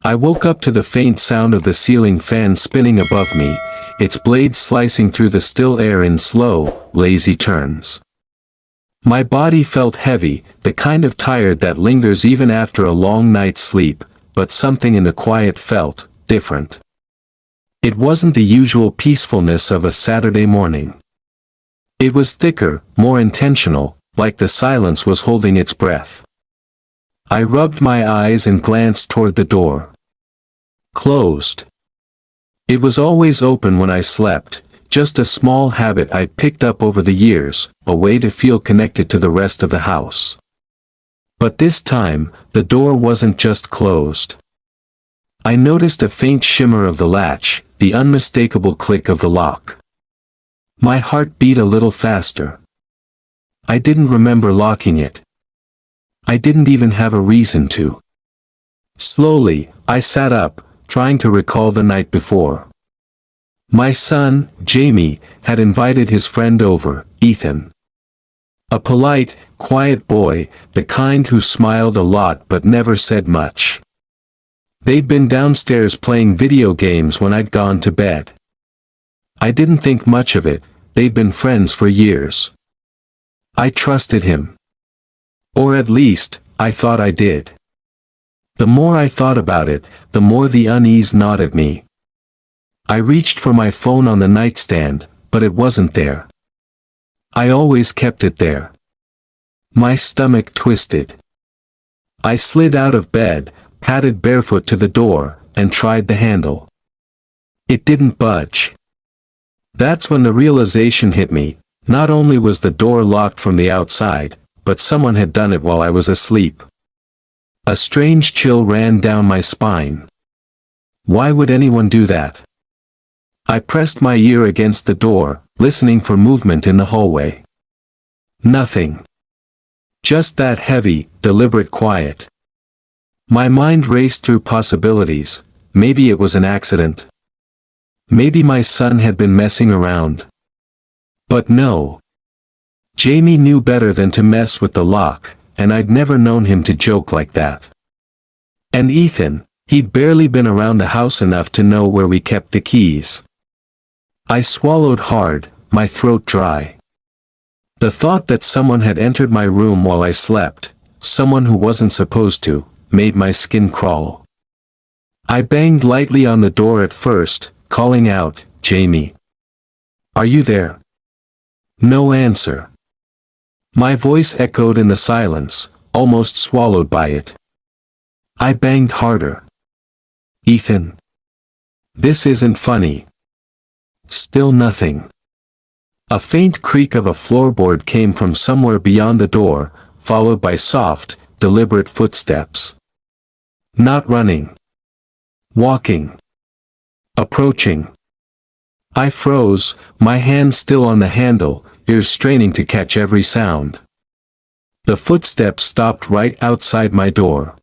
I woke up to the faint sound of the ceiling fan spinning above me, its blades slicing through the still air in slow, lazy turns. My body felt heavy, the kind of tired that lingers even after a long night's sleep, but something in the quiet felt different. It wasn't the usual peacefulness of a Saturday morning. It was thicker, more intentional, like the silence was holding its breath. I rubbed my eyes and glanced toward the door. Closed. It was always open when I slept, just a small habit I'd picked up over the years, a way to feel connected to the rest of the house. But this time, the door wasn't just closed. I noticed a faint shimmer of the latch, the unmistakable click of the lock. My heart beat a little faster. I didn't remember locking it. I didn't even have a reason to. Slowly, I sat up, trying to recall the night before. My son, Jamie, had invited his friend over, Ethan. A polite, quiet boy, the kind who smiled a lot but never said much. They'd been downstairs playing video games when I'd gone to bed. I didn't think much of it, they'd been friends for years. I trusted him. Or at least, I thought I did. The more I thought about it, the more the unease gnawed at me. I reached for my phone on the nightstand, but it wasn't there. I always kept it there. My stomach twisted. I slid out of bed, padded barefoot to the door, and tried the handle. It didn't budge. That's when the realization hit me, not only was the door locked from the outside, but someone had done it while I was asleep. A strange chill ran down my spine. Why would anyone do that? I pressed my ear against the door, listening for movement in the hallway. Nothing. Just that heavy, deliberate quiet. My mind raced through possibilities. Maybe it was an accident. Maybe my son had been messing around. But no. Jamie knew better than to mess with the lock, and I'd never known him to joke like that. And Ethan, he'd barely been around the house enough to know where we kept the keys. I swallowed hard, my throat dry. The thought that someone had entered my room while I slept, someone who wasn't supposed to, made my skin crawl. I banged lightly on the door at first, calling out, "Jamie. Are you there?" No answer. My voice echoed in the silence, almost swallowed by it. I banged harder. "Ethan. This isn't funny." Still nothing. A faint creak of a floorboard came from somewhere beyond the door, followed by soft, deliberate footsteps. Not running. Walking. Approaching. I froze, my hand still on the handle, ears straining to catch every sound. The footsteps stopped right outside my door.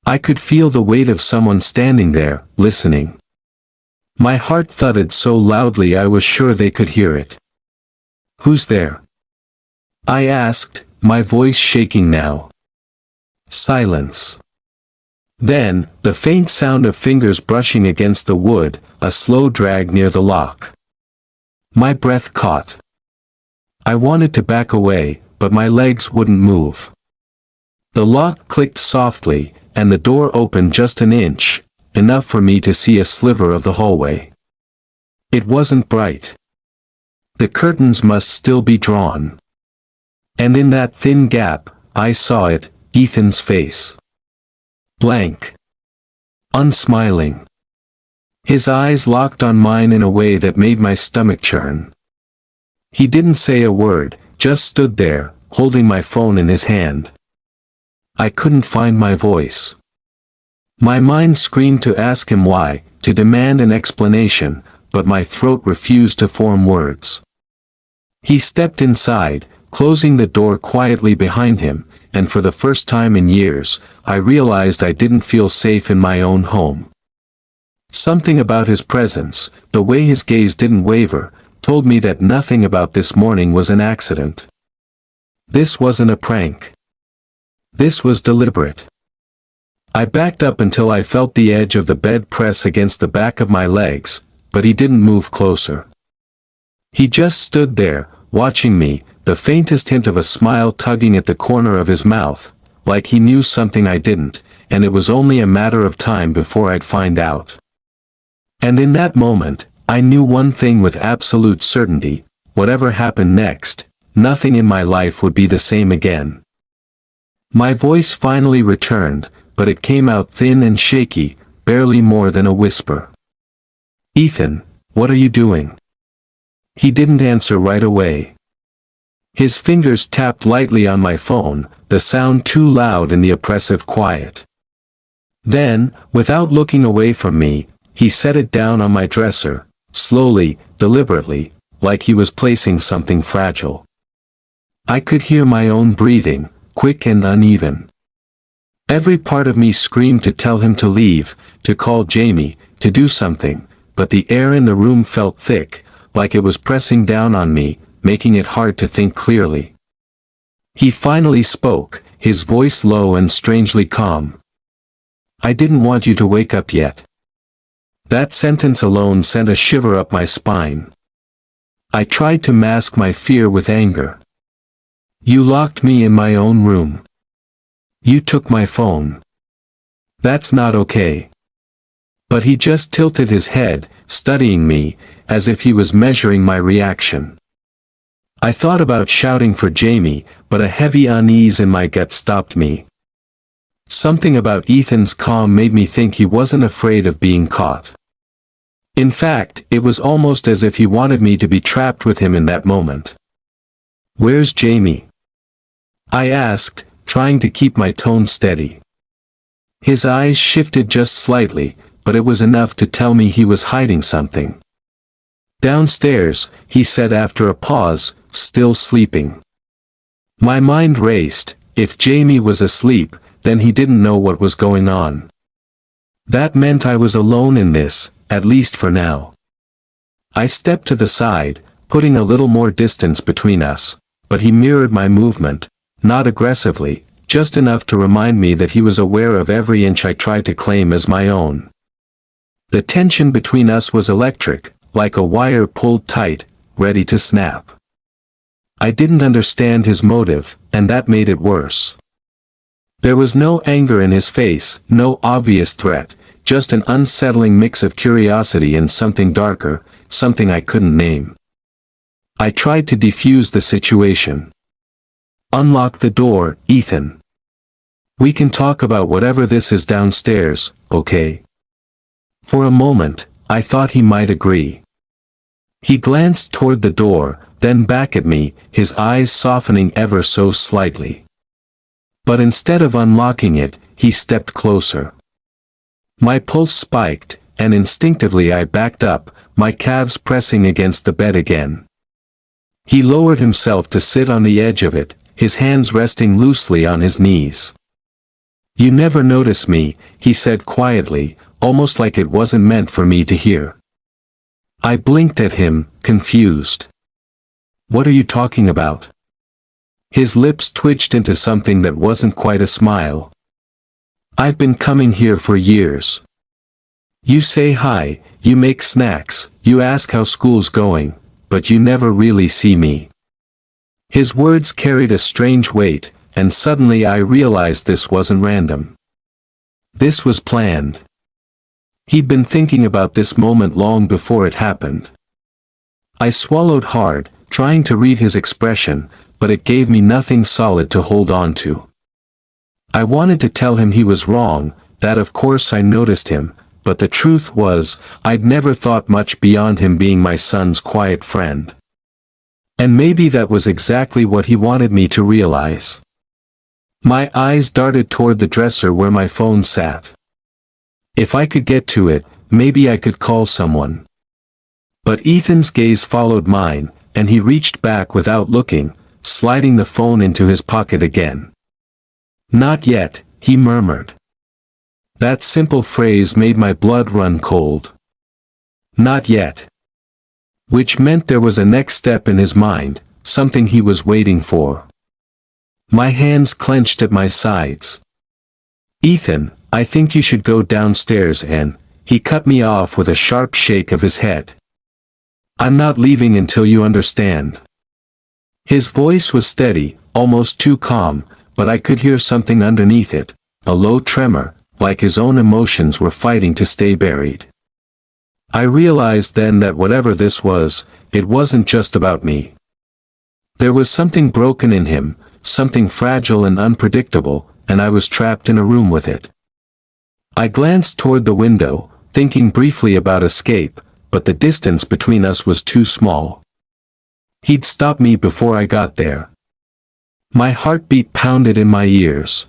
I could feel the weight of someone standing there, listening. My heart thudded so loudly I was sure they could hear it. "Who's there?" I asked, my voice shaking now. Silence. Then, the faint sound of fingers brushing against the wood, a slow drag near the lock. My breath caught. I wanted to back away, but my legs wouldn't move. The lock clicked softly, and the door opened just an inch, enough for me to see a sliver of the hallway. It wasn't bright. The curtains must still be drawn. And in that thin gap, I saw it, Ethan's face. Blank. Unsmiling. His eyes locked on mine in a way that made my stomach churn. He didn't say a word, just stood there, holding my phone in his hand. I couldn't find my voice. My mind screamed to ask him why, to demand an explanation, but my throat refused to form words. He stepped inside, closing the door quietly behind him, and for the first time in years, I realized I didn't feel safe in my own home. Something about his presence, the way his gaze didn't waver, told me that nothing about this morning was an accident. This wasn't a prank. This was deliberate. I backed up until I felt the edge of the bed press against the back of my legs, but he didn't move closer. He just stood there, watching me, the faintest hint of a smile tugging at the corner of his mouth, like he knew something I didn't, and it was only a matter of time before I'd find out. And in that moment, I knew one thing with absolute certainty: whatever happened next, nothing in my life would be the same again. My voice finally returned, but it came out thin and shaky, barely more than a whisper. "Ethan, what are you doing?" He didn't answer right away. His fingers tapped lightly on my phone, the sound too loud in the oppressive quiet. Then, without looking away from me, he set it down on my dresser, slowly, deliberately, like he was placing something fragile. I could hear my own breathing, quick and uneven. Every part of me screamed to tell him to leave, to call Jamie, to do something, but the air in the room felt thick, like it was pressing down on me, making it hard to think clearly. He finally spoke, his voice low and strangely calm. "I didn't want you to wake up yet." That sentence alone sent a shiver up my spine. I tried to mask my fear with anger. "You locked me in my own room. You took my phone. That's not okay." But he just tilted his head, studying me, as if he was measuring my reaction. I thought about shouting for Jamie, but a heavy unease in my gut stopped me. Something about Ethan's calm made me think he wasn't afraid of being caught. In fact, it was almost as if he wanted me to be trapped with him in that moment. "Where's Jamie?" I asked, trying to keep my tone steady. His eyes shifted just slightly, but it was enough to tell me he was hiding something. "Downstairs," he said after a pause, still sleeping. My mind raced. If Jamie was asleep, then he didn't know what was going on. That meant I was alone in this, at least for now. I stepped to the side, putting a little more distance between us, but he mirrored my movement, not aggressively, just enough to remind me that he was aware of every inch I tried to claim as my own. The tension between us was electric, like a wire pulled tight, ready to snap. I didn't understand his motive, and that made it worse. There was no anger in his face, no obvious threat, just an unsettling mix of curiosity and something darker, something I couldn't name. I tried to defuse the situation. "Unlock the door, Ethan. We can talk about whatever this is downstairs, okay?" For a moment, I thought he might agree. He glanced toward the door, then back at me, his eyes softening ever so slightly. But instead of unlocking it, he stepped closer. My pulse spiked, and instinctively I backed up, my calves pressing against the bed again. He lowered himself to sit on the edge of it, his hands resting loosely on his knees. "You never notice me," he said quietly, almost like it wasn't meant for me to hear. I blinked at him, confused. "What are you talking about?" His lips twitched into something that wasn't quite a smile. "I've been coming here for years. You say hi, you make snacks, you ask how school's going, but you never really see me." His words carried a strange weight, and suddenly I realized this wasn't random. This was planned. He'd been thinking about this moment long before it happened. I swallowed hard, trying to read his expression, but it gave me nothing solid to hold on to. I wanted to tell him he was wrong, that of course I noticed him, but the truth was, I'd never thought much beyond him being my son's quiet friend. And maybe that was exactly what he wanted me to realize. My eyes darted toward the dresser where my phone sat. If I could get to it, maybe I could call someone. But Ethan's gaze followed mine, and he reached back without looking, sliding the phone into his pocket again. "Not yet," he murmured. That simple phrase made my blood run cold. Not yet. Which meant there was a next step in his mind, something he was waiting for. My hands clenched at my sides. "Ethan," I think you should go downstairs and, he cut me off with a sharp shake of his head. I'm not leaving until you understand. His voice was steady, almost too calm, but I could hear something underneath it, a low tremor, like his own emotions were fighting to stay buried. I realized then that whatever this was, it wasn't just about me. There was something broken in him, something fragile and unpredictable, and I was trapped in a room with it. I glanced toward the window, thinking briefly about escape, but the distance between us was too small. He'd stop me before I got there. My heartbeat pounded in my ears.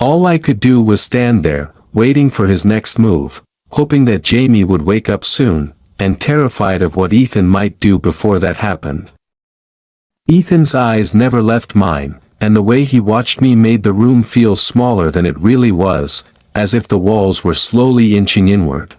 All I could do was stand there, waiting for his next move, hoping that Jamie would wake up soon, and terrified of what Ethan might do before that happened. Ethan's eyes never left mine, and the way he watched me made the room feel smaller than it really was, as if the walls were slowly inching inward.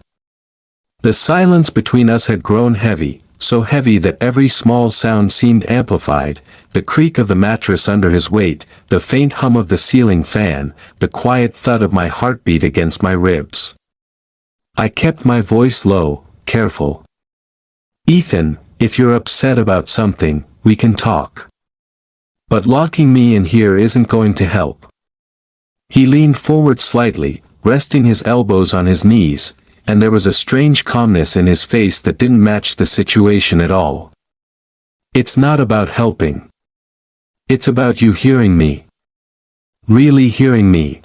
The silence between us had grown heavy, so heavy that every small sound seemed amplified, the creak of the mattress under his weight, the faint hum of the ceiling fan, the quiet thud of my heartbeat against my ribs. I kept my voice low, careful. Ethan, if you're upset about something, we can talk. But locking me in here isn't going to help. He leaned forward slightly, resting his elbows on his knees, and there was a strange calmness in his face that didn't match the situation at all. It's not about helping. It's about you hearing me. Really hearing me.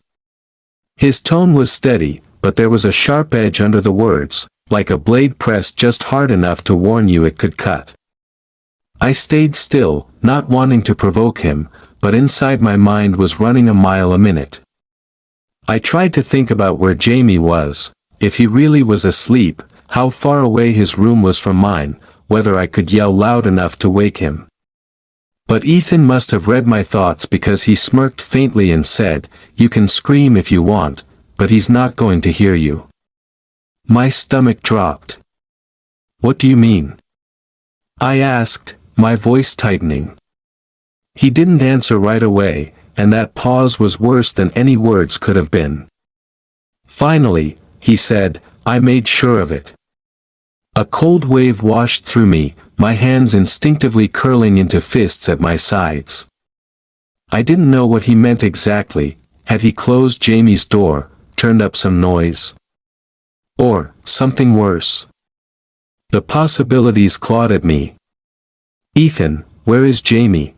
His tone was steady, but there was a sharp edge under the words, like a blade pressed just hard enough to warn you it could cut. I stayed still, not wanting to provoke him, but inside my mind was running a mile a minute. I tried to think about where Jamie was, if he really was asleep, how far away his room was from mine, whether I could yell loud enough to wake him. But Ethan must have read my thoughts because he smirked faintly and said, "You can scream if you want, but he's not going to hear you." My stomach dropped. "What do you mean?" I asked, my voice tightening. He didn't answer right away, and that pause was worse than any words could have been. Finally, he said, "I made sure of it." A cold wave washed through me, my hands instinctively curling into fists at my sides. I didn't know what he meant exactly. Had he closed Jamie's door, turned up some noise? Or, something worse? The possibilities clawed at me. "Ethan, where is Jamie?"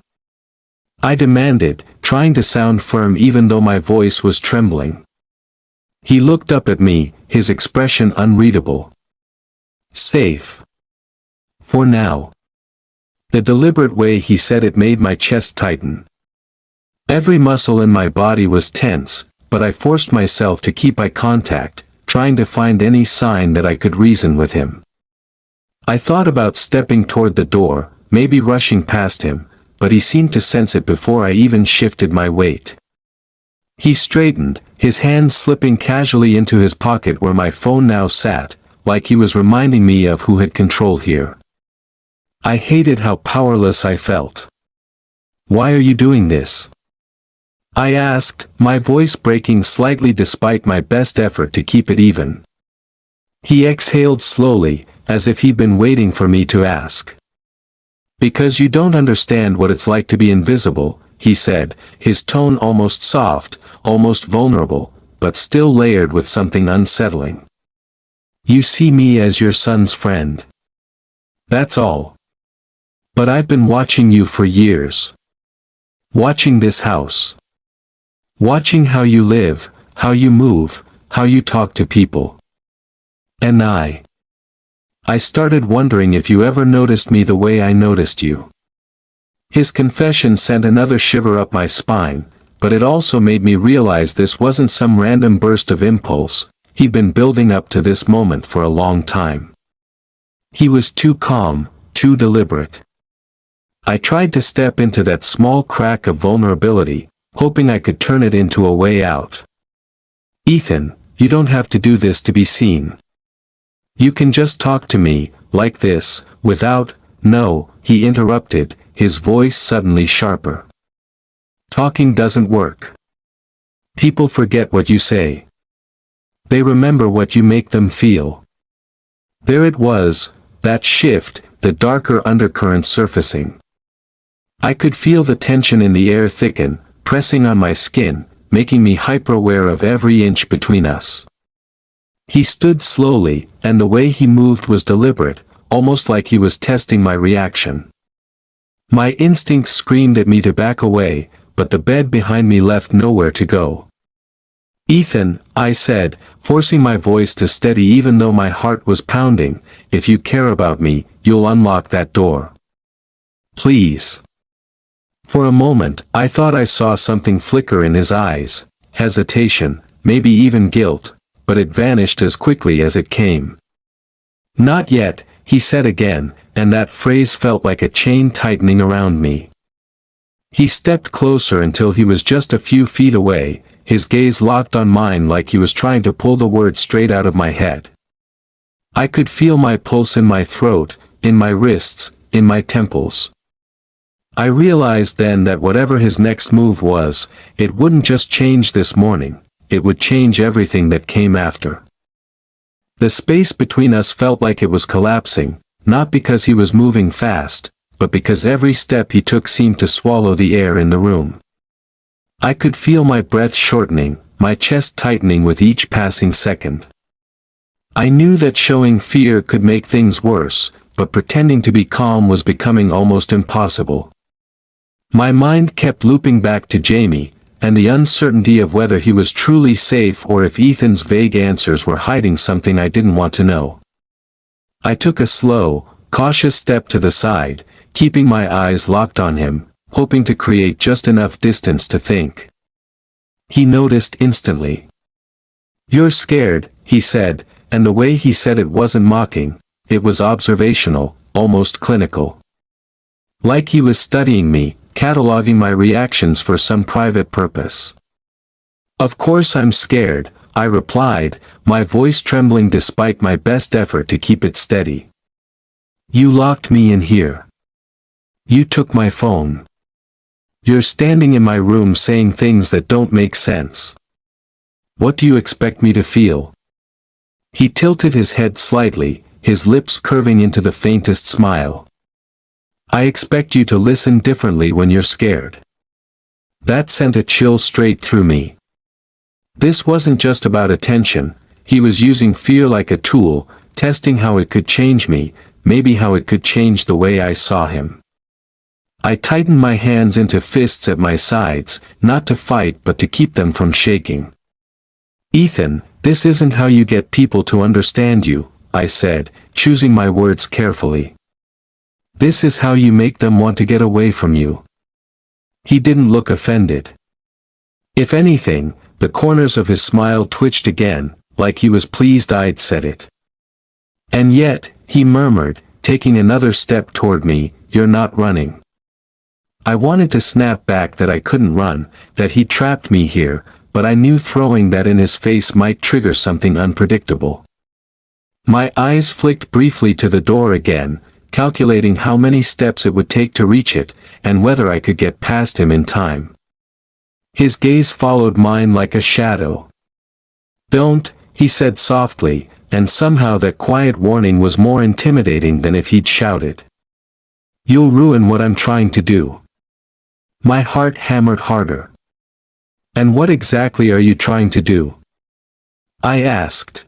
I demanded, trying to sound firm even though my voice was trembling. He looked up at me, his expression unreadable. "Safe. For now." The deliberate way he said it made my chest tighten. Every muscle in my body was tense, but I forced myself to keep eye contact, trying to find any sign that I could reason with him. I thought about stepping toward the door, maybe rushing past him, but he seemed to sense it before I even shifted my weight. He straightened, his hand slipping casually into his pocket where my phone now sat, like he was reminding me of who had control here. I hated how powerless I felt. "Why are you doing this?" I asked, my voice breaking slightly despite my best effort to keep it even. He exhaled slowly, as if he'd been waiting for me to ask. "Because you don't understand what it's like to be invisible," he said, his tone almost soft, almost vulnerable, but still layered with something unsettling. "You see me as your son's friend. That's all. But I've been watching you for years. Watching this house. Watching how you live, how you move, how you talk to people. And I started wondering if you ever noticed me the way I noticed you." His confession sent another shiver up my spine, but it also made me realize this wasn't some random burst of impulse. He'd been building up to this moment for a long time. He was too calm, too deliberate. I tried to step into that small crack of vulnerability, hoping I could turn it into a way out. "Ethan, you don't have to do this to be seen. You can just talk to me, like this, without—" "No," he interrupted, his voice suddenly sharper. "Talking doesn't work. People forget what you say. They remember what you make them feel. There it was, that shift, the darker undercurrent surfacing. I could feel the tension in the air thicken, pressing on my skin, making me hyper-aware of every inch between us. He stood slowly, and the way he moved was deliberate, almost like he was testing my reaction. My instincts screamed at me to back away, but the bed behind me left nowhere to go. "Ethan," I said, forcing my voice to steady even though my heart was pounding, "if you care about me, you'll unlock that door. Please." For a moment, I thought I saw something flicker in his eyes, hesitation, maybe even guilt, but it vanished as quickly as it came. "Not yet," he said again, and that phrase felt like a chain tightening around me. He stepped closer until he was just a few feet away, his gaze locked on mine like he was trying to pull the words straight out of my head. I could feel my pulse in my throat, in my wrists, in my temples. I realized then that whatever his next move was, it wouldn't just change this morning, it would change everything that came after. The space between us felt like it was collapsing, not because he was moving fast, but because every step he took seemed to swallow the air in the room. I could feel my breath shortening, my chest tightening with each passing second. I knew that showing fear could make things worse, but pretending to be calm was becoming almost impossible. My mind kept looping back to Jamie, and the uncertainty of whether he was truly safe or if Ethan's vague answers were hiding something I didn't want to know. I took a slow, cautious step to the side, keeping my eyes locked on him, hoping to create just enough distance to think. He noticed instantly. "You're scared," he said, and the way he said it wasn't mocking, it was observational, almost clinical. Like he was studying me, cataloging my reactions for some private purpose. "Of course I'm scared," I replied, my voice trembling despite my best effort to keep it steady. "You locked me in here. You took my phone. You're standing in my room saying things that don't make sense. What do you expect me to feel?" He tilted his head slightly, his lips curving into the faintest smile. "I expect you to listen differently when you're scared." That sent a chill straight through me. This wasn't just about attention, he was using fear like a tool, testing how it could change me, maybe how it could change the way I saw him. I tightened my hands into fists at my sides, not to fight but to keep them from shaking. "Ethan, this isn't how you get people to understand you," I said, choosing my words carefully. "This is how you make them want to get away from you." He didn't look offended. If anything, the corners of his smile twitched again, like he was pleased I'd said it. "And yet," he murmured, taking another step toward me, "you're not running." I wanted to snap back that I couldn't run, that he trapped me here, but I knew throwing that in his face might trigger something unpredictable. My eyes flicked briefly to the door again, calculating how many steps it would take to reach it, and whether I could get past him in time. His gaze followed mine like a shadow. "Don't," he said softly, and somehow that quiet warning was more intimidating than if he'd shouted. "You'll ruin what I'm trying to do." My heart hammered harder. "And what exactly are you trying to do?" I asked.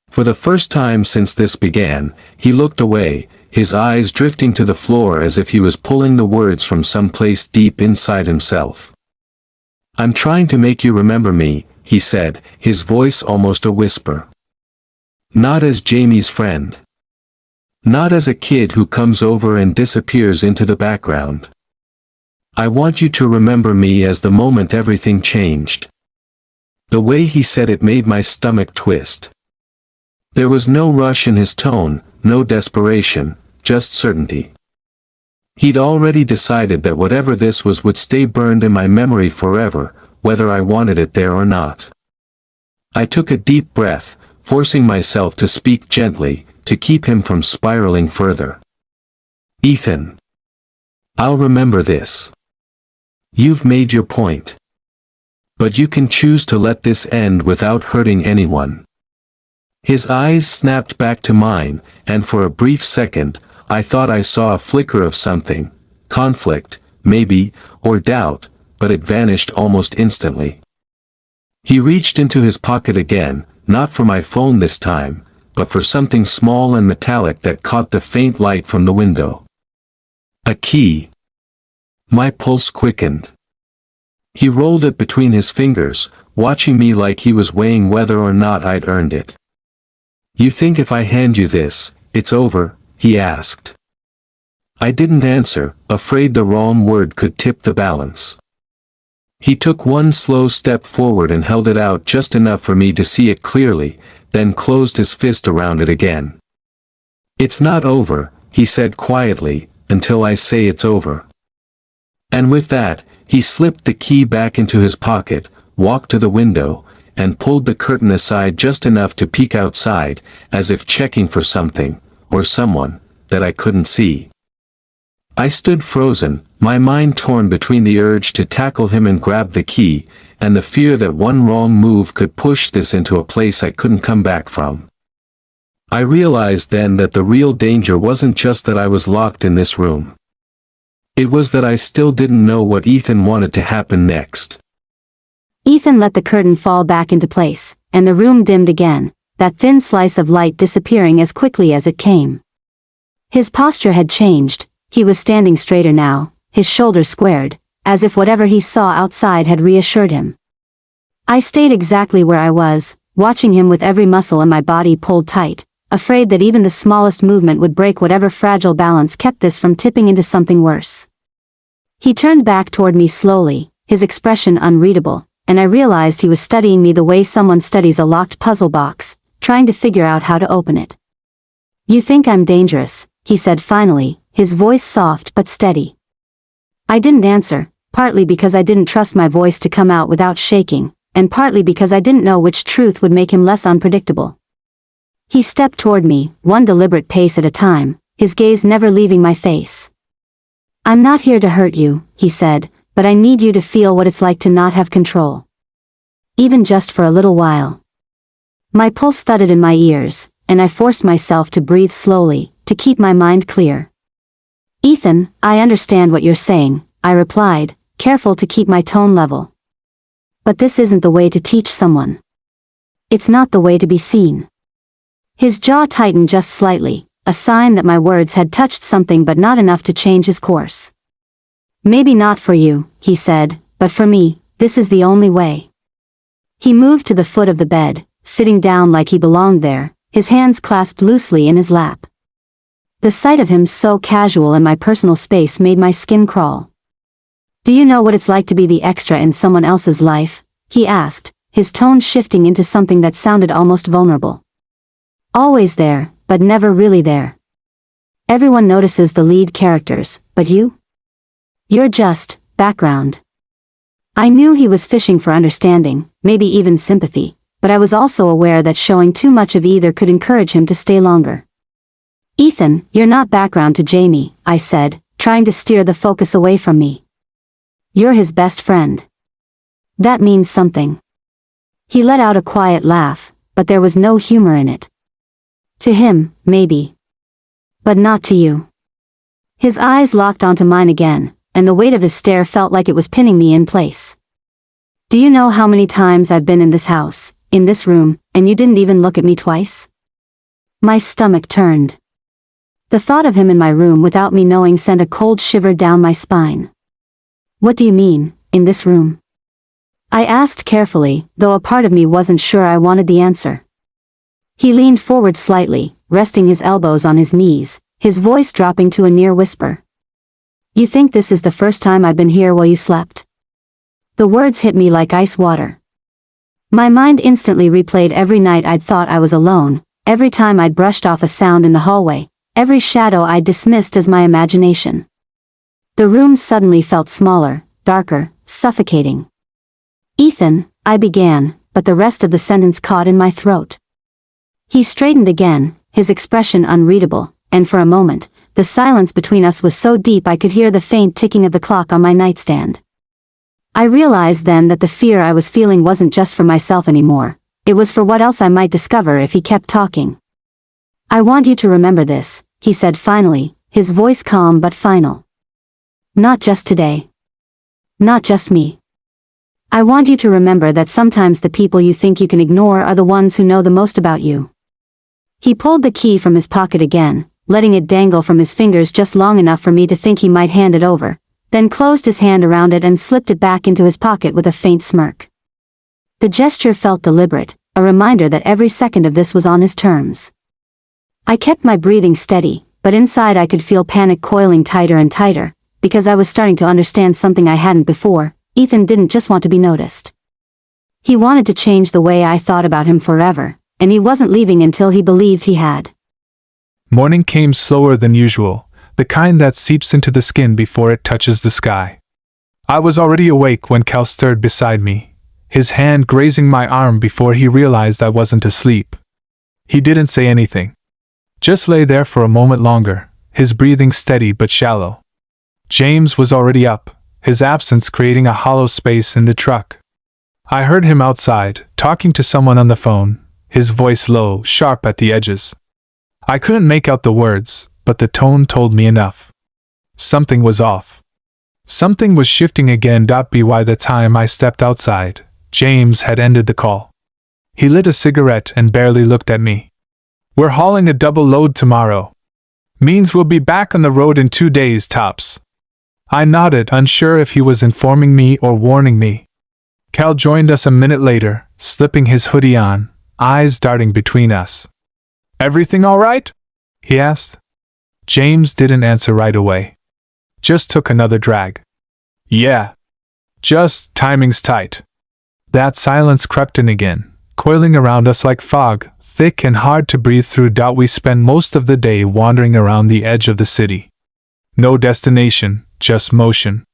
For the first time since this began, he looked away, his eyes drifting to the floor as if he was pulling the words from some place deep inside himself. "I'm trying to make you remember me," he said, his voice almost a whisper. "Not as Jamie's friend. Not as a kid who comes over and disappears into the background. I want you to remember me as the moment everything changed." The way he said it made my stomach twist. There was no rush in his tone, no desperation, just certainty. He'd already decided that whatever this was would stay burned in my memory forever, whether I wanted it there or not. I took a deep breath, forcing myself to speak gently, to keep him from spiraling further. "Ethan. I'll remember this. You've made your point. but you can choose to let this end without hurting anyone." His eyes snapped back to mine, and for a brief second, I thought I saw a flicker of something, conflict, maybe, or doubt, but it vanished almost instantly. He reached into his pocket again, not for my phone this time, but for something small and metallic that caught the faint light from the window. A key. My pulse quickened. He rolled it between his fingers, watching me like he was weighing whether or not I'd earned it. "You think if I hand you this, it's over?" he asked. I didn't answer, afraid the wrong word could tip the balance. He took one slow step forward and held it out just enough for me to see it clearly, then closed his fist around it again. "It's not over," he said quietly, "until I say it's over." And with that, he slipped the key back into his pocket, walked to the window, and pulled the curtain aside just enough to peek outside, as if checking for something, or someone, that I couldn't see. I stood frozen, my mind torn between the urge to tackle him and grab the key, and the fear that one wrong move could push this into a place I couldn't come back from. I realized then that the real danger wasn't just that I was locked in this room. It was that I still didn't know what Ethan wanted to happen next. Ethan let the curtain fall back into place, and the room dimmed again, that thin slice of light disappearing as quickly as it came. His posture had changed, he was standing straighter now, his shoulders squared, as if whatever he saw outside had reassured him. I stayed exactly where I was, watching him with every muscle in my body pulled tight, afraid that even the smallest movement would break whatever fragile balance kept this from tipping into something worse. He turned back toward me slowly, his expression unreadable, and I realized he was studying me the way someone studies a locked puzzle box, trying to figure out how to open it. "You think I'm dangerous," he said finally, his voice soft but steady. I didn't answer, partly because I didn't trust my voice to come out without shaking, and partly because I didn't know which truth would make him less unpredictable. He stepped toward me, one deliberate pace at a time, his gaze never leaving my face. "I'm not here to hurt you," he said, "but I need you to feel what it's like to not have control. Even just for a little while." My pulse thudded in my ears, and I forced myself to breathe slowly, to keep my mind clear. "Ethan, I understand what you're saying," I replied, careful to keep my tone level. "But this isn't the way to teach someone. It's not the way to be seen." His jaw tightened just slightly, a sign that my words had touched something but not enough to change his course. "Maybe not for you," he said, "but for me, this is the only way." He moved to the foot of the bed, sitting down like he belonged there, his hands clasped loosely in his lap. The sight of him so casual in my personal space made my skin crawl. "Do you know what it's like to be the extra in someone else's life?" he asked, his tone shifting into something that sounded almost vulnerable. "Always there, but never really there. Everyone notices the lead characters, but you? You're just background." I knew he was fishing for understanding, maybe even sympathy, but I was also aware that showing too much of either could encourage him to stay longer. "Ethan, you're not background to Jamie," I said, trying to steer the focus away from me. "You're his best friend. That means something." He let out a quiet laugh, but there was no humor in it. "To him, maybe. But not to you." His eyes locked onto mine again, and the weight of his stare felt like it was pinning me in place. "Do you know how many times I've been in this house, in this room, and you didn't even look at me twice?" My stomach turned. The thought of him in my room without me knowing sent a cold shiver down my spine. "What do you mean, in this room?" I asked carefully, though a part of me wasn't sure I wanted the answer. He leaned forward slightly, resting his elbows on his knees, his voice dropping to a near whisper. "You think this is the first time I've been here while you slept?" The words hit me like ice water. My mind instantly replayed every night I'd thought I was alone, every time I'd brushed off a sound in the hallway, every shadow I'd dismissed as my imagination. The room suddenly felt smaller, darker, suffocating. "Ethan," I began, but the rest of the sentence caught in my throat. He straightened again, his expression unreadable, and for a moment, the silence between us was so deep I could hear the faint ticking of the clock on my nightstand. I realized then that the fear I was feeling wasn't just for myself anymore. It was for what else I might discover if he kept talking. "I want you to remember this," he said finally, his voice calm but final. "Not just today. Not just me. I want you to remember that sometimes the people you think you can ignore are the ones who know the most about you." He pulled the key from his pocket again, letting it dangle from his fingers just long enough for me to think he might hand it over, then closed his hand around it and slipped it back into his pocket with a faint smirk. The gesture felt deliberate, a reminder that every second of this was on his terms. I kept my breathing steady, but inside I could feel panic coiling tighter and tighter, because I was starting to understand something I hadn't before. Ethan didn't just want to be noticed. He wanted to change the way I thought about him forever, and he wasn't leaving until he believed he had. Morning came slower than usual, the kind that seeps into the skin before it touches the sky. I was already awake when Cal stirred beside me, his hand grazing my arm before he realized I wasn't asleep. He didn't say anything. Just lay there for a moment longer, his breathing steady but shallow. James was already up, his absence creating a hollow space in the truck. I heard him outside, talking to someone on the phone, his voice low, sharp at the edges. I couldn't make out the words, but the tone told me enough. Something was off. Something was shifting again. By the time I stepped outside, James had ended the call. He lit a cigarette and barely looked at me. "We're hauling a double load tomorrow. Means we'll be back on the road in 2 days tops." I nodded, unsure if he was informing me or warning me. Cal joined us a minute later, slipping his hoodie on, eyes darting between us. "Everything all right?" he asked. James didn't answer right away. Just took another drag. "Yeah. Just timing's tight." That silence crept in again, coiling around us like fog, thick and hard to breathe through. We spent most of the day wandering around the edge of the city. No destination, just motion.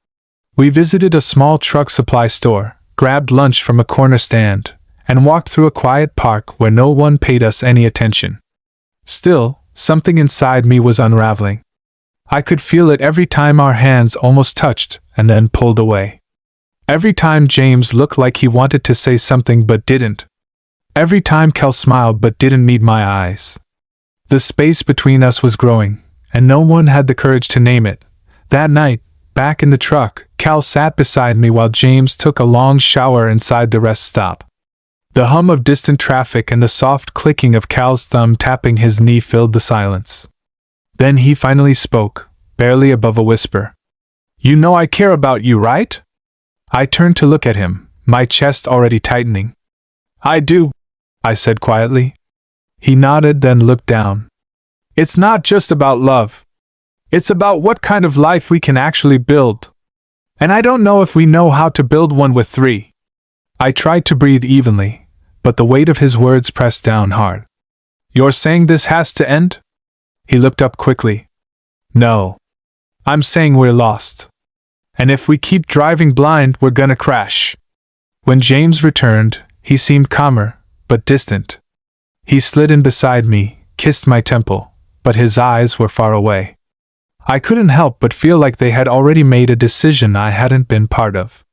We visited a small truck supply store, grabbed lunch from a corner stand, and walked through a quiet park where no one paid us any attention. Still, something inside me was unraveling. I could feel it every time our hands almost touched and then pulled away. Every time James looked like he wanted to say something but didn't. Every time Cal smiled but didn't meet my eyes. The space between us was growing, and no one had the courage to name it. That night, back in the truck, Cal sat beside me while James took a long shower inside the rest stop. The hum of distant traffic and the soft clicking of Cal's thumb tapping his knee filled the silence. Then he finally spoke, barely above a whisper. "You know I care about you, right?" I turned to look at him, my chest already tightening. "I do," I said quietly. He nodded, then looked down. "It's not just about love. It's about what kind of life we can actually build. And I don't know if we know how to build one with 3. I tried to breathe evenly, but the weight of his words pressed down hard. "You're saying this has to end?" He looked up quickly. "No. I'm saying we're lost. And if we keep driving blind, we're gonna crash." When James returned, he seemed calmer, but distant. He slid in beside me, kissed my temple, but his eyes were far away. I couldn't help but feel like they had already made a decision I hadn't been part of.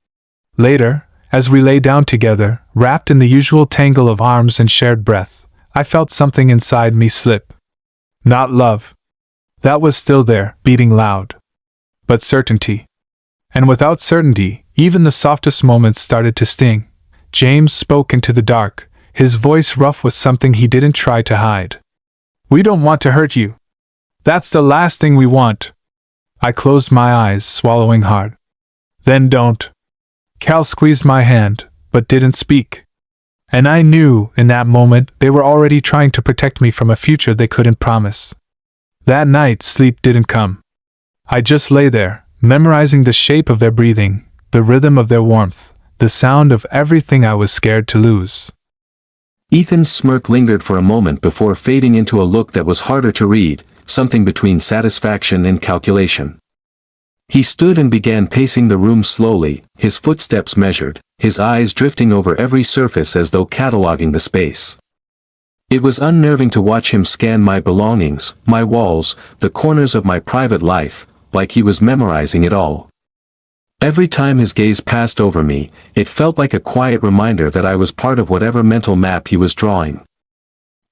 Later, as we lay down together, wrapped in the usual tangle of arms and shared breath, I felt something inside me slip. Not love. That was still there, beating loud. But certainty. And without certainty, even the softest moments started to sting. James spoke into the dark, his voice rough with something he didn't try to hide. "We don't want to hurt you. That's the last thing we want." I closed my eyes, swallowing hard. "Then don't." Cal squeezed my hand, but didn't speak. And I knew, in that moment, they were already trying to protect me from a future they couldn't promise. That night, sleep didn't come. I just lay there, memorizing the shape of their breathing, the rhythm of their warmth, the sound of everything I was scared to lose. Ethan's smirk lingered for a moment before fading into a look that was harder to read, something between satisfaction and calculation. He stood and began pacing the room slowly, his footsteps measured, his eyes drifting over every surface as though cataloging the space. It was unnerving to watch him scan my belongings, my walls, the corners of my private life, like he was memorizing it all. Every time his gaze passed over me, it felt like a quiet reminder that I was part of whatever mental map he was drawing.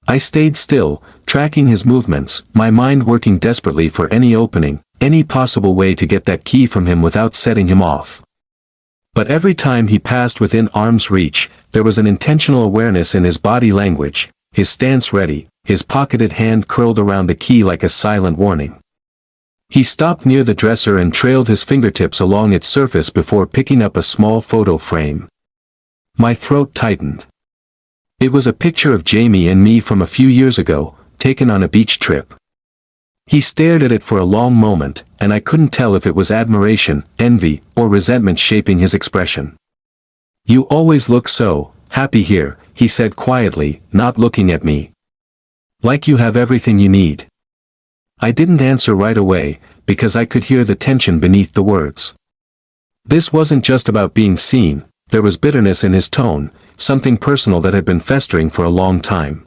I stayed still, tracking his movements, my mind working desperately for any opening, any possible way to get that key from him without setting him off. But every time he passed within arm's reach, there was an intentional awareness in his body language, his stance ready, his pocketed hand curled around the key like a silent warning. He stopped near the dresser and trailed his fingertips along its surface before picking up a small photo frame. My throat tightened. It was a picture of Jamie and me from a few years ago, taken on a beach trip. He stared at it for a long moment, and I couldn't tell if it was admiration, envy, or resentment shaping his expression. "You always look so happy here," he said quietly, not looking at me. "Like you have everything you need." I didn't answer right away, because I could hear the tension beneath the words. This wasn't just about being seen, there was bitterness in his tone, something personal that had been festering for a long time.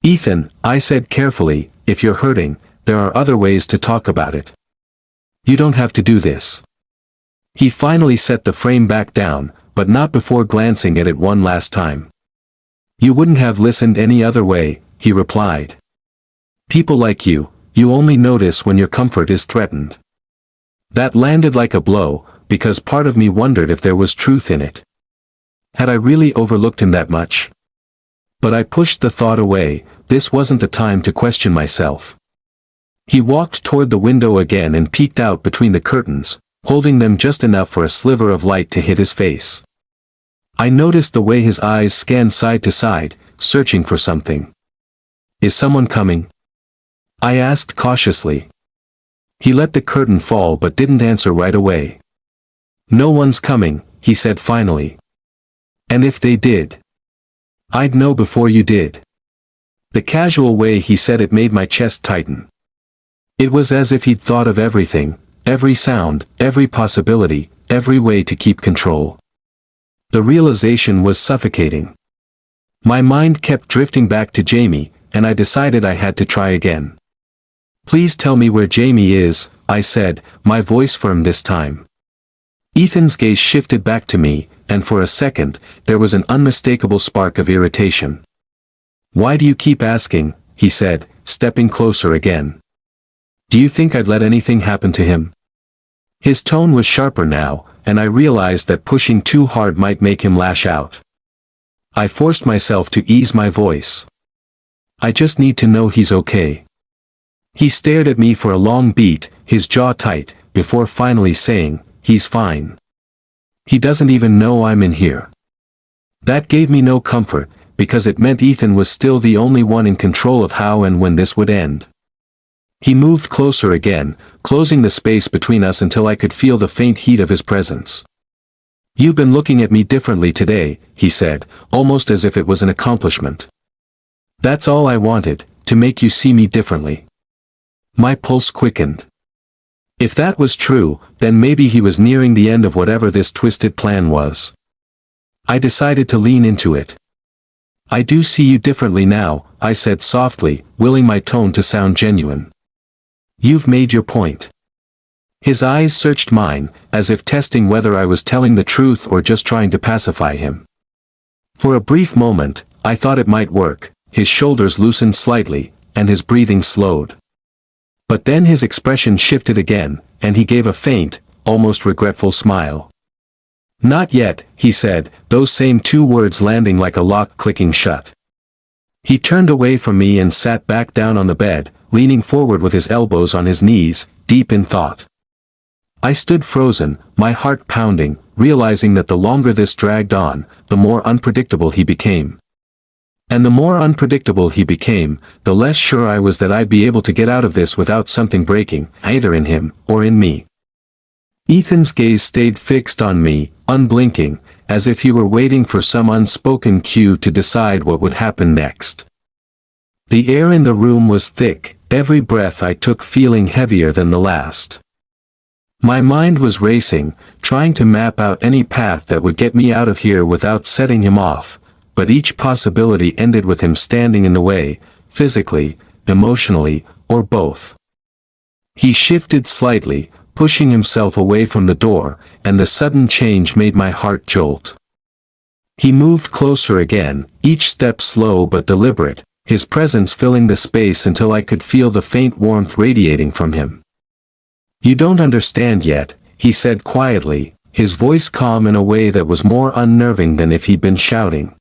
"Ethan," I said carefully, "if you're hurting, there are other ways to talk about it. You don't have to do this." He finally set the frame back down, but not before glancing at it one last time. "You wouldn't have listened any other way," he replied. "People like you only notice when your comfort is threatened." That landed like a blow, because part of me wondered if there was truth in it. Had I really overlooked him that much? But I pushed the thought away, this wasn't the time to question myself. He walked toward the window again and peeked out between the curtains, holding them just enough for a sliver of light to hit his face. I noticed the way his eyes scanned side to side, searching for something. "Is someone coming?" I asked cautiously. He let the curtain fall but didn't answer right away. "No one's coming," he said finally. "And if they did? I'd know before you did." The casual way he said it made my chest tighten. It was as if he'd thought of everything, every sound, every possibility, every way to keep control. The realization was suffocating. My mind kept drifting back to Jamie, and I decided I had to try again. "Please tell me where Jamie is," I said, my voice firm this time. Ethan's gaze shifted back to me, and for a second, there was an unmistakable spark of irritation. "Why do you keep asking?" he said, stepping closer again. "Do you think I'd let anything happen to him?" His tone was sharper now, and I realized that pushing too hard might make him lash out. I forced myself to ease my voice. "I just need to know he's okay." He stared at me for a long beat, his jaw tight, before finally saying, "He's fine. He doesn't even know I'm in here." That gave me no comfort, because it meant Ethan was still the only one in control of how and when this would end. He moved closer again, closing the space between us until I could feel the faint heat of his presence. "You've been looking at me differently today," he said, almost as if it was an accomplishment. "That's all I wanted, to make you see me differently." My pulse quickened. If that was true, then maybe he was nearing the end of whatever this twisted plan was. I decided to lean into it. "I do see you differently now," I said softly, willing my tone to sound genuine. "You've made your point." His eyes searched mine, as if testing whether I was telling the truth or just trying to pacify him. For a brief moment, I thought it might work. His shoulders loosened slightly, and his breathing slowed. But then his expression shifted again, and he gave a faint, almost regretful smile. "Not yet," he said, those same two words landing like a lock clicking shut. He turned away from me and sat back down on the bed, leaning forward with his elbows on his knees, deep in thought. I stood frozen, my heart pounding, realizing that the longer this dragged on, the more unpredictable he became. And the more unpredictable he became, the less sure I was that I'd be able to get out of this without something breaking, either in him, or in me. Ethan's gaze stayed fixed on me, unblinking, as if he were waiting for some unspoken cue to decide what would happen next. The air in the room was thick, every breath I took feeling heavier than the last. My mind was racing, trying to map out any path that would get me out of here without setting him off, but each possibility ended with him standing in the way, physically, emotionally, or both. He shifted slightly, pushing himself away from the door, and the sudden change made my heart jolt. He moved closer again, each step slow but deliberate, his presence filling the space until I could feel the faint warmth radiating from him. "You don't understand yet," he said quietly, his voice calm in a way that was more unnerving than if he'd been shouting.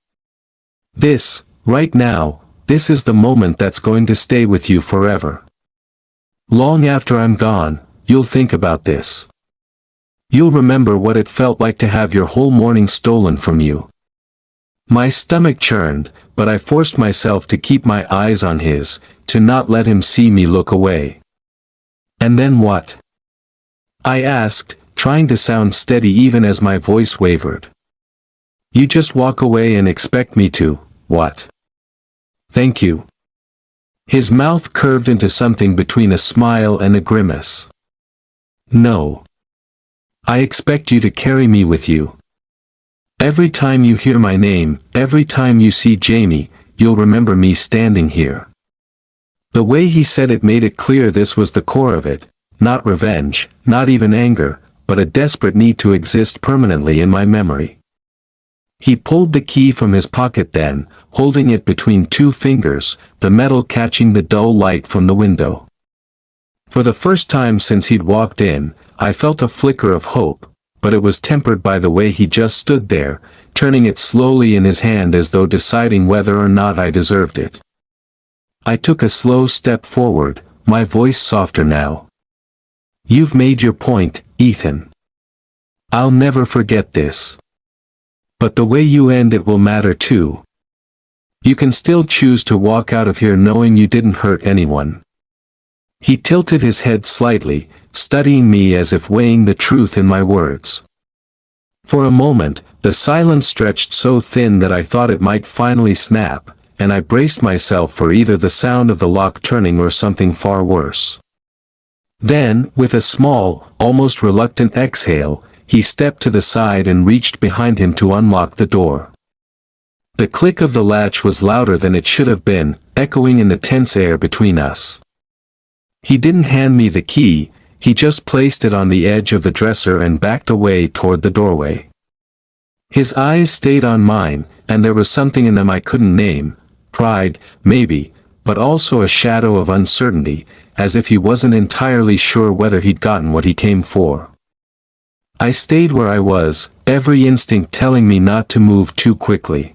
"This, right now, this is the moment that's going to stay with you forever. Long after I'm gone, you'll think about this. You'll remember what it felt like to have your whole morning stolen from you." My stomach churned, but I forced myself to keep my eyes on his, to not let him see me look away. "And then what?" I asked, trying to sound steady even as my voice wavered. "You just walk away and expect me to, what?" "Thank you." His mouth curved into something between a smile and a grimace. "No. I expect you to carry me with you. Every time you hear my name, every time you see Jamie, you'll remember me standing here." The way he said it made it clear this was the core of it, not revenge, not even anger, but a desperate need to exist permanently in my memory. He pulled the key from his pocket then, holding it between two fingers, the metal catching the dull light from the window. For the first time since he'd walked in, I felt a flicker of hope, but it was tempered by the way he just stood there, turning it slowly in his hand as though deciding whether or not I deserved it. I took a slow step forward, my voice softer now. "You've made your point, Ethan. I'll never forget this. But the way you end it will matter too. You can still choose to walk out of here knowing you didn't hurt anyone." He tilted his head slightly, studying me as if weighing the truth in my words. For a moment, the silence stretched so thin that I thought it might finally snap, and I braced myself for either the sound of the lock turning or something far worse. Then, with a small, almost reluctant exhale, he stepped to the side and reached behind him to unlock the door. The click of the latch was louder than it should have been, echoing in the tense air between us. He didn't hand me the key, he just placed it on the edge of the dresser and backed away toward the doorway. His eyes stayed on mine, and there was something in them I couldn't name, pride, maybe, but also a shadow of uncertainty, as if he wasn't entirely sure whether he'd gotten what he came for. I stayed where I was, every instinct telling me not to move too quickly.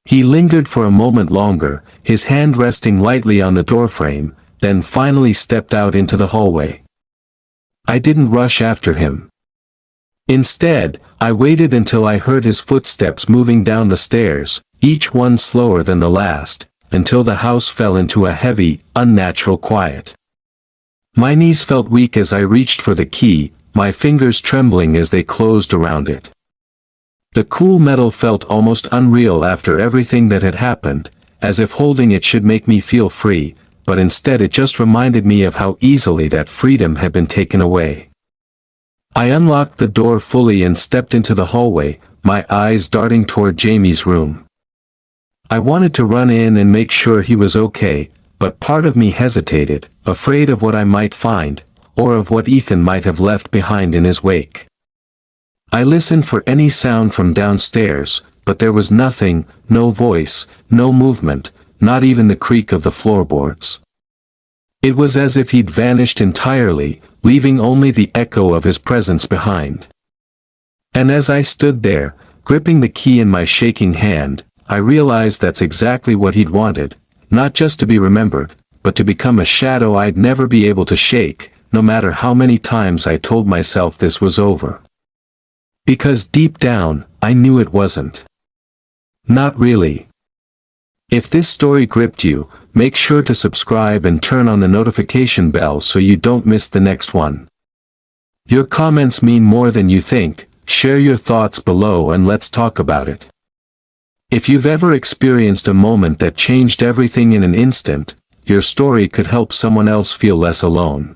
He lingered for a moment longer, his hand resting lightly on the doorframe, then finally stepped out into the hallway. I didn't rush after him. Instead, I waited until I heard his footsteps moving down the stairs, each one slower than the last, until the house fell into a heavy, unnatural quiet. My knees felt weak as I reached for the key, my fingers trembling as they closed around it. The cool metal felt almost unreal after everything that had happened, as if holding it should make me feel free, but instead it just reminded me of how easily that freedom had been taken away. I unlocked the door fully and stepped into the hallway, my eyes darting toward Jamie's room. I wanted to run in and make sure he was okay, but part of me hesitated, afraid of what I might find, or of what Ethan might have left behind in his wake. I listened for any sound from downstairs, but there was nothing, no voice, no movement, not even the creak of the floorboards. It was as if he'd vanished entirely, leaving only the echo of his presence behind. And as I stood there, gripping the key in my shaking hand, I realized that's exactly what he'd wanted, not just to be remembered, but to become a shadow I'd never be able to shake, no matter how many times I told myself this was over. Because deep down, I knew it wasn't. Not really. If this story gripped you, make sure to subscribe and turn on the notification bell so you don't miss the next one. Your comments mean more than you think, share your thoughts below and let's talk about it. If you've ever experienced a moment that changed everything in an instant, your story could help someone else feel less alone.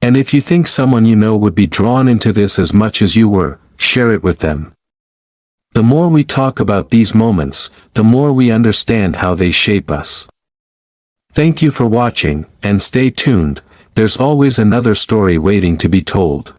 And if you think someone you know would be drawn into this as much as you were, share it with them. The more we talk about these moments, the more we understand how they shape us. Thank you for watching, and stay tuned, there's always another story waiting to be told.